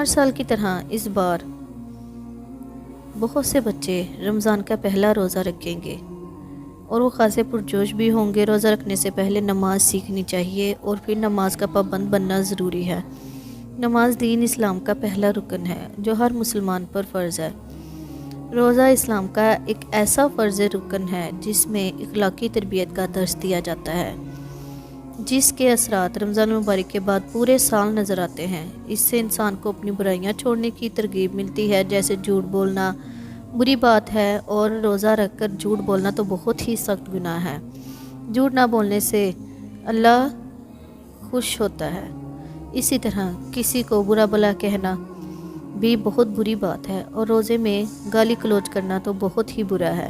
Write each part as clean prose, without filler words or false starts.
ہر سال کی طرح اس بار بہت سے بچے رمضان کا پہلا روزہ رکھیں گے اور وہ خاصے پرجوش بھی ہوں گے۔ روزہ رکھنے سے پہلے نماز سیکھنی چاہیے اور پھر نماز کا پابند بننا ضروری ہے۔ نماز دین اسلام کا پہلا رکن ہے جو ہر مسلمان پر فرض ہے۔ روزہ اسلام کا ایک ایسا فرض رکن ہے جس میں اخلاقی تربیت کا درس دیا جاتا ہے، جس کے اثرات رمضان المبارک کے بعد پورے سال نظر آتے ہیں۔ اس سے انسان کو اپنی برائیاں چھوڑنے کی ترغیب ملتی ہے، جیسے جھوٹ بولنا بری بات ہے اور روزہ رکھ کر جھوٹ بولنا تو بہت ہی سخت گناہ ہے۔ جھوٹ نہ بولنے سے اللہ خوش ہوتا ہے۔ اسی طرح کسی کو برا بھلا کہنا بھی بہت بری بات ہے اور روزے میں گالی گلوچ کرنا تو بہت ہی برا ہے۔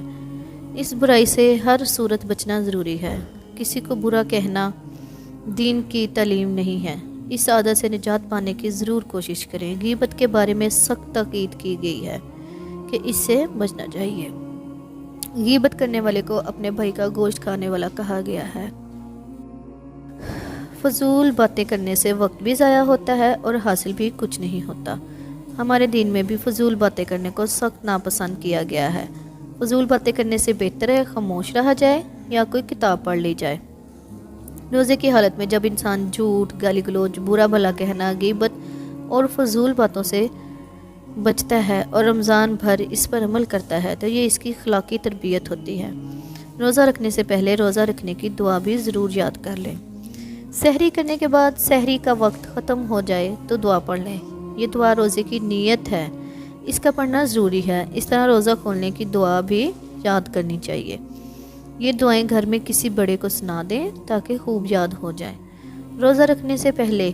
اس برائی سے ہر صورت بچنا ضروری ہے۔ کسی کو برا کہنا دین کی تعلیم نہیں ہے۔ اس عادت سے نجات پانے کی ضرور کوشش کریں۔ غیبت کے بارے میں سخت تاکید کی گئی ہے کہ اس سے بچنا چاہیے۔ غیبت کرنے والے کو اپنے بھائی کا گوشت کھانے والا کہا گیا ہے۔ فضول باتیں کرنے سے وقت بھی ضائع ہوتا ہے اور حاصل بھی کچھ نہیں ہوتا۔ ہمارے دین میں بھی فضول باتیں کرنے کو سخت ناپسند کیا گیا ہے۔ فضول باتیں کرنے سے بہتر ہے خاموش رہا جائے یا کوئی کتاب پڑھ لی جائے۔ روزے کی حالت میں جب انسان جھوٹ، گالی گلوچ، برا بھلا کہنا، غیبت اور فضول باتوں سے بچتا ہے اور رمضان بھر اس پر عمل کرتا ہے تو یہ اس کی اخلاقی تربیت ہوتی ہے۔ روزہ رکھنے سے پہلے روزہ رکھنے کی دعا بھی ضرور یاد کر لیں۔ سحری کرنے کے بعد سحری کا وقت ختم ہو جائے تو دعا پڑھ لیں۔ یہ دعا روزے کی نیت ہے، اس کا پڑھنا ضروری ہے۔ اس طرح روزہ کھولنے کی دعا بھی یاد کرنی چاہیے۔ یہ دعائیں گھر میں کسی بڑے کو سنا دیں تاکہ خوب یاد ہو جائیں۔ روزہ رکھنے سے پہلے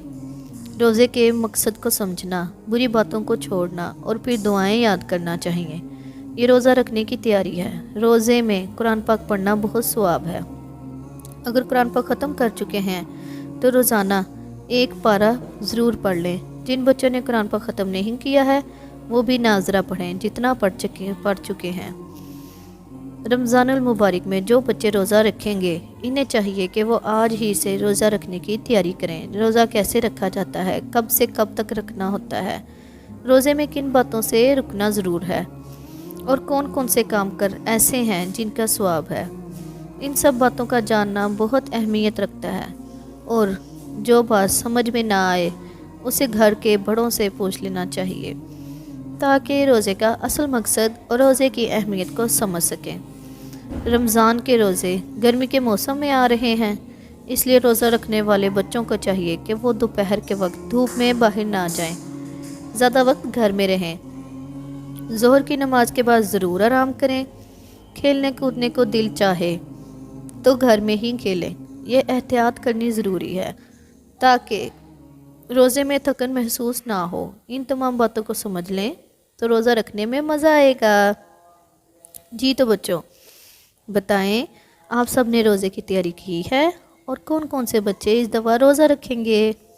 روزے کے مقصد کو سمجھنا، بری باتوں کو چھوڑنا اور پھر دعائیں یاد کرنا چاہیے۔ یہ روزہ رکھنے کی تیاری ہے۔ روزے میں قرآن پاک پڑھنا بہت ثواب ہے۔ اگر قرآن پاک ختم کر چکے ہیں تو روزانہ ایک پارہ ضرور پڑھ لیں۔ جن بچوں نے قرآن پاک ختم نہیں کیا ہے وہ بھی ناظرہ پڑھیں جتنا پڑھ چکے ہیں۔ رمضان المبارک میں جو بچے روزہ رکھیں گے انہیں چاہیے کہ وہ آج ہی سے روزہ رکھنے کی تیاری کریں۔ روزہ کیسے رکھا جاتا ہے، کب سے کب تک رکھنا ہوتا ہے، روزے میں کن باتوں سے رکنا ضرور ہے اور کون کون سے کام کر ایسے ہیں جن کا ثواب ہے، ان سب باتوں کا جاننا بہت اہمیت رکھتا ہے۔ اور جو بات سمجھ میں نہ آئے اسے گھر کے بڑوں سے پوچھ لینا چاہیے تاکہ روزے کا اصل مقصد اور روزے کی اہمیت کو سمجھ سکیں۔ رمضان کے روزے گرمی کے موسم میں آ رہے ہیں، اس لیے روزہ رکھنے والے بچوں کو چاہیے کہ وہ دوپہر کے وقت دھوپ میں باہر نہ جائیں، زیادہ وقت گھر میں رہیں۔ ظہر کی نماز کے بعد ضرور آرام کریں۔ کھیلنے کودنے کو دل چاہے تو گھر میں ہی کھیلیں۔ یہ احتیاط کرنی ضروری ہے تاکہ روزے میں تھکن محسوس نہ ہو۔ ان تمام باتوں کو سمجھ لیں تو روزہ رکھنے میں مزہ آئے گا۔ جی تو بچوں بتائیں، آپ سب نے روزے کی تیاری کی ہے اور کون کون سے بچے اس دفعہ روزہ رکھیں گے؟